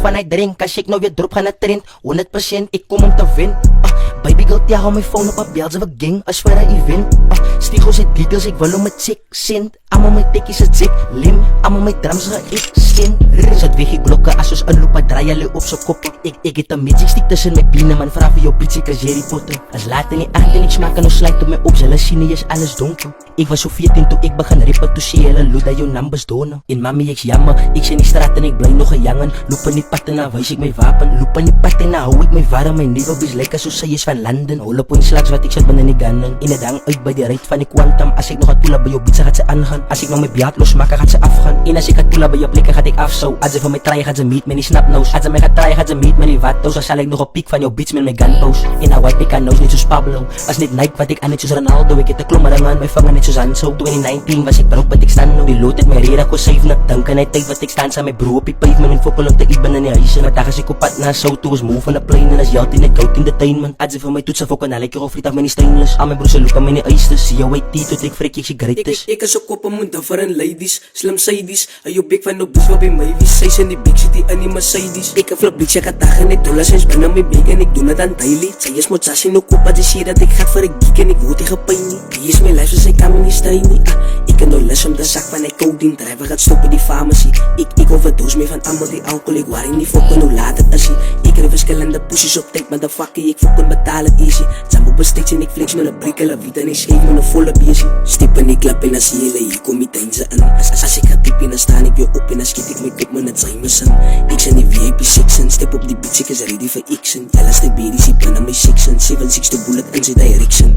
van hy drink. As ek nou weer drop gaan na trend 100% ek kom om te wen. Baby girl, tia hou my phone op a bel ze gang as vir 'n event. Stiegels het details, ek wil om my check send. Allemaal my tekkies het check lim. Allemaal my drums ge-extend. Zat weg die blokke as ons inloop, draai hulle op sy kop. Ek het een magic stick tussen my benen, man, vraag vir jou bitchie, as Harry Potter. As laat in die acht en ek smaak en ons sluit op my op, hulle sien nie is alles donker. Ek was so 14 toe ek begin rippen, toe sê hulle loed dat jou numbers donen. En mami, ek's jammer, ek sê in die straat en ek bly nog een jangen. Loop in die pad en dan wys ek my wapen. Loop in die pad en dan hou ek my warm. My nieuwe bies lyk as sy is van London. Hol op in slags wat ek sit binnen die gunning. En het hang uit by die ruit van die quantum. As ek nog gaat poela by jou bietsa gaat sy aangaan. As ek nog my biaat losmaken gaat sy afgaan. En as ek gaat poela by jou plekke gaat ek afsou. As ek van my try gaat sy meet met die snapnose. As ek my gaat try gaat sy meet met die wattoes. Dan sal ek nog op piek van jou beats met my gunpose. En dan wipe ek aan nose net soos Pablo. As net Nike wat ek aan net soos Ronaldo. Ek het 'n klommerring aan my vinger net soos Hanso. 2019 was ek broke wat ek staan nou. Die lood het my rede ko save na dink. En hy tyd wat ek staan saam my bro op die pavement. En fokkel om te eet binne in die huis. En dag as ek op pad na Soto is move van the plane. En as jy altyd net goud in the tuin man. As ek vir my toetsen fokken al ek hier of friet af my nie stainless. Al my broers look aan my nie eistes. See jou IT tot ek vrek ek sy great is. Ek is op kop en moet voor in ladies. Slim sidies. Hy jou bek van nou boes wat by my wies. Sy is in die big city in die Mercedes. Ek flip bitch ek het dag en ek dollars eens binnen my bek. En ek doen het aan daily. Sy is moet sassie nou kop. As jy sê dat ek gaat vir 'n geek. En ek word nie gepijn nie. Die is my life so sy kan my nie stry nie. Ek kan nou lus om de zak van die codeine. Drijver gaat stop in die pharmacy. Ek overdoos my van allemaal die alcohol. Ek waarin nie fokken hoe laat het is hy. Ek kry verskillende pussies op tijd. Motherfucker ek fokken betaal het easy. Jump op een stage en ek flex met een brik. Hulle weet en ek schreef met een volle besie. Step in die klap en dan sien julle hier kom die tuinse in. As ek gaat diep en dan staan ek weer op. En dan skiet ek my kop met het Jameson. Ek sien die VIP section. Step op die beats ek is ready vir action. Julle is die babies hier binnen my section. 7-6 bullet in sy direction.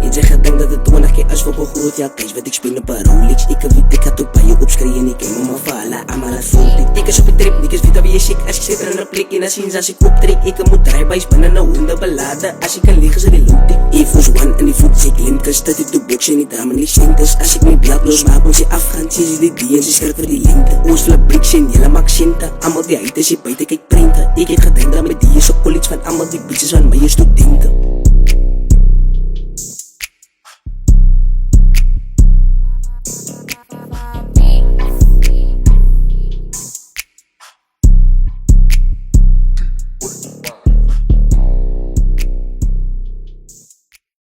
En sy gedink dat het 20 keer is voor een groot ja thuis. Wat ek speel op een Rolex. Ek weet ek had ook by jou opskree en ek ken my vir hulle allemaal het voelt. Ek is op die trip, ek is weet wie jy siek. As ek sit in een plek en dan sien as ek optrek. Ek moet draaibijs binnen een honde belade. As ek kan leeg is in die loop dik. Air Force One in die voet sê klemkus. Dat ek toe boks en die drama nie sentes. As ek my belt losmaak ons die afgaan. Sê sy die D en sy skirt vir die lengte. Ons flip bricks en jylle maak sente. Amal die huid is die buiten kyk prente. Ek het gedink dat my die is op college van amal die bitches van my studenten.